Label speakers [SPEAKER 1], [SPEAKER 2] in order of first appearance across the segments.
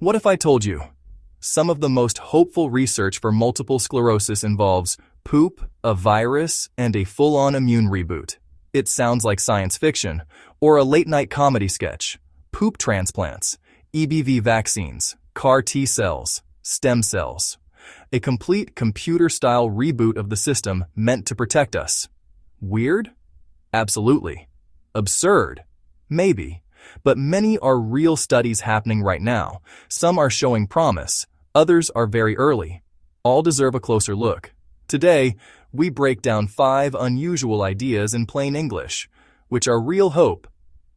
[SPEAKER 1] What if I told you? Some of the most hopeful research for multiple sclerosis involves poop, a virus, and a full-on immune reboot. It sounds like science fiction or a late-night comedy sketch. Poop transplants, EBV vaccines, CAR T cells, stem cells. A complete computer-style reboot of the system meant to protect us. Weird? Absolutely. Absurd? Maybe. But many are real studies happening right now. Some are showing promise. Others are very early. All deserve a closer look. Today, we break down 5 unusual ideas in plain English, which are real hope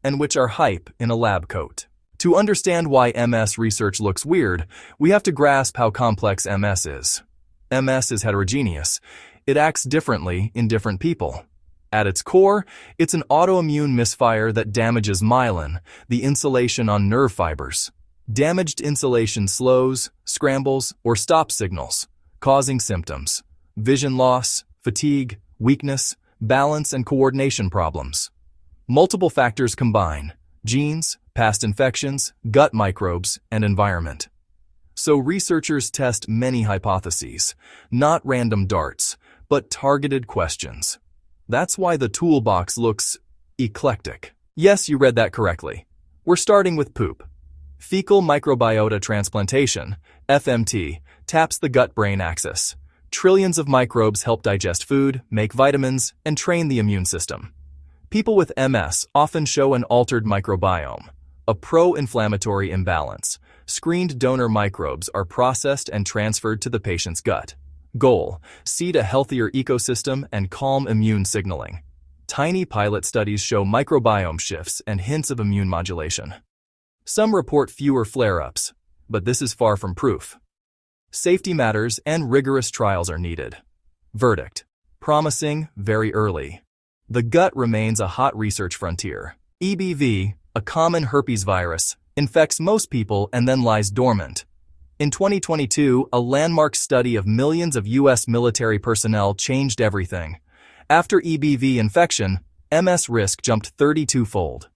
[SPEAKER 1] and which are hype in a lab coat. To understand why MS research looks weird, we have to grasp how complex MS is. MS is heterogeneous. It acts differently in different people. At its core, it's an autoimmune misfire that damages myelin, the insulation on nerve fibers. Damaged insulation slows, scrambles, or stops signals, causing symptoms: vision loss, fatigue, weakness, balance and coordination problems. Multiple factors combine: genes, past infections, gut microbes, and environment. So researchers test many hypotheses, not random darts, but targeted questions. That's why the toolbox looks eclectic. Yes, you read that correctly. We're starting with poop. Fecal microbiota transplantation, FMT, taps the gut-brain axis. Trillions of microbes help digest food, make vitamins, and train the immune system. People with MS often show an altered microbiome, a pro-inflammatory imbalance. Screened donor microbes are processed and transferred to the patient's gut. Goal: seed a healthier ecosystem and calm immune signaling. Tiny pilot studies show microbiome shifts and hints of immune modulation. Some report fewer flare-ups, but this is far from proof. Safety matters and rigorous trials are needed. Verdict: promising, very early. The gut remains a hot research frontier. EBV, a common herpes virus, infects most people and then lies dormant. In 2022, a landmark study of millions of U.S. military personnel changed everything. After EBV infection, MS risk jumped 32-fold.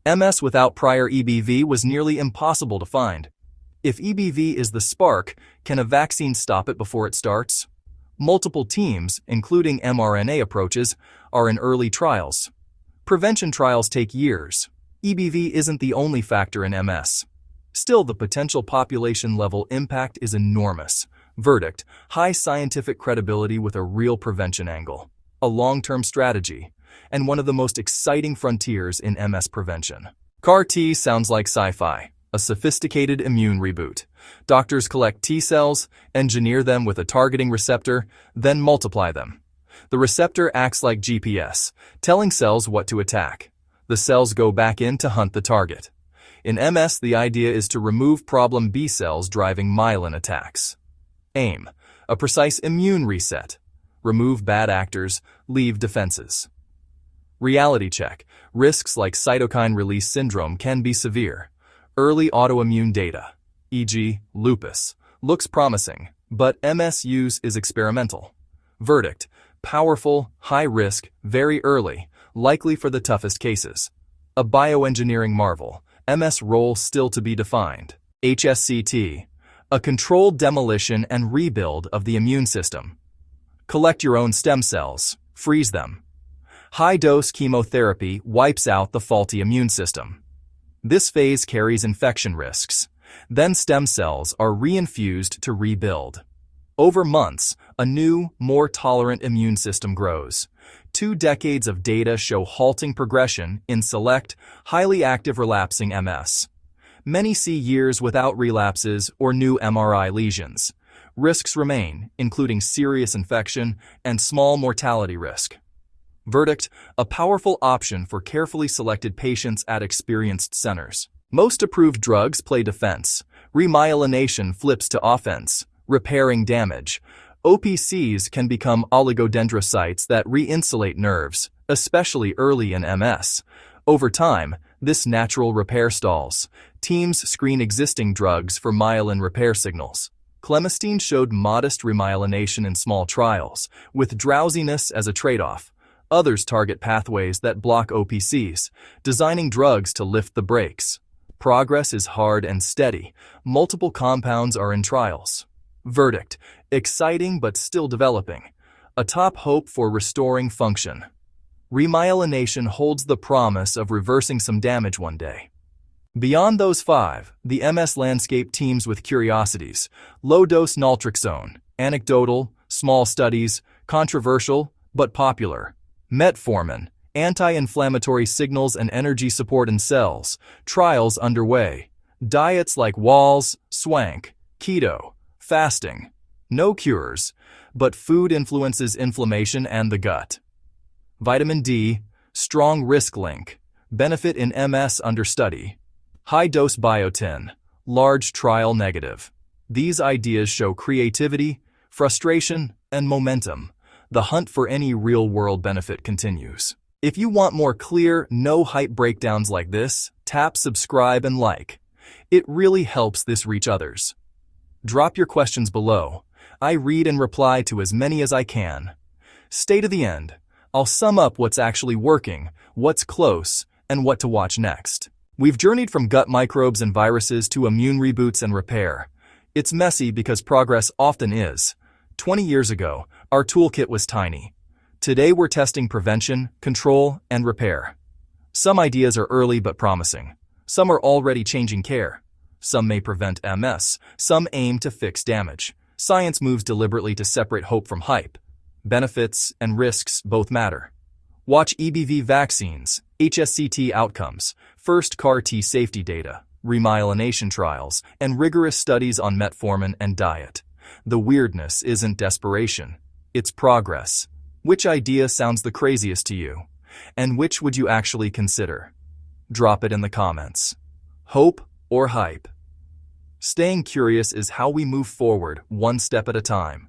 [SPEAKER 1] MS without prior EBV was nearly impossible to find. If EBV is the spark, can a vaccine stop it before it starts? Multiple teams, including mRNA approaches, are in early trials. Prevention trials take years. EBV isn't the only factor in MS. Still, the potential population-level impact is enormous. Verdict: high scientific credibility with a real prevention angle. A long-term strategy, and one of the most exciting frontiers in MS prevention. CAR T sounds like sci-fi, a sophisticated immune reboot. Doctors collect T cells, engineer them with a targeting receptor, then multiply them. The receptor acts like GPS, telling cells what to attack. The cells go back in to hunt the target. In MS, the idea is to remove problem B cells driving myelin attacks. Aim: a precise immune reset. Remove bad actors, leave defenses. Reality check: risks like cytokine release syndrome can be severe. Early autoimmune data, e.g., lupus, looks promising, but MS use is experimental. Verdict: powerful, high risk, very early, likely for the toughest cases. A bioengineering marvel. MS role still to be defined. HSCT, a controlled demolition and rebuild of the immune system. Collect your own stem cells, freeze them. High-dose chemotherapy wipes out the faulty immune system. This phase carries infection risks. Then stem cells are reinfused to rebuild. Over months, a new, more tolerant immune system grows. 2 decades of data show halting progression in select, highly active relapsing MS. Many see years without relapses or new MRI lesions. Risks remain, including serious infection and small mortality risk. Verdict: a powerful option for carefully selected patients at experienced centers. Most approved drugs play defense. Remyelination flips to offense, repairing damage. OPCs can become oligodendrocytes that re-insulate nerves, especially early in MS. Over time, this natural repair stalls. Teams screen existing drugs for myelin repair signals. Clemistine showed modest remyelination in small trials, with drowsiness as a trade-off. Others target pathways that block OPCs, designing drugs to lift the brakes. Progress is hard and steady. Multiple compounds are in trials. Verdict: exciting but still developing. A top hope for restoring function. Remyelination holds the promise of reversing some damage one day. Beyond those five, the MS landscape teems with curiosities. Low-dose naltrexone, anecdotal, small studies, controversial, but popular. Metformin, anti-inflammatory signals and energy support in cells, trials underway. Diets like Walls, Swank, keto, fasting. No cures, but food influences inflammation and the gut. Vitamin D, strong risk link, benefit in MS under study. High-dose biotin, large trial negative. These ideas show creativity, frustration, and momentum. The hunt for any real-world benefit continues. If you want more clear, no-hype breakdowns like this, tap subscribe and like. It really helps this reach others. Drop your questions below. I read and reply to as many as I can. Stay to the end. I'll sum up what's actually working, what's close, and what to watch next. We've journeyed from gut microbes and viruses to immune reboots and repair. It's messy because progress often is. 20 years ago, our toolkit was tiny. Today we're testing prevention, control, and repair. Some ideas are early but promising. Some are already changing care. Some may prevent MS. Some aim to fix damage. Science moves deliberately to separate hope from hype. Benefits and risks both matter. Watch EBV vaccines, HSCT outcomes, first CAR-T safety data, remyelination trials, and rigorous studies on metformin and diet. The weirdness isn't desperation, it's progress. Which idea sounds the craziest to you? And which would you actually consider? Drop it in the comments. Hope or hype? Staying curious is how we move forward, one step at a time.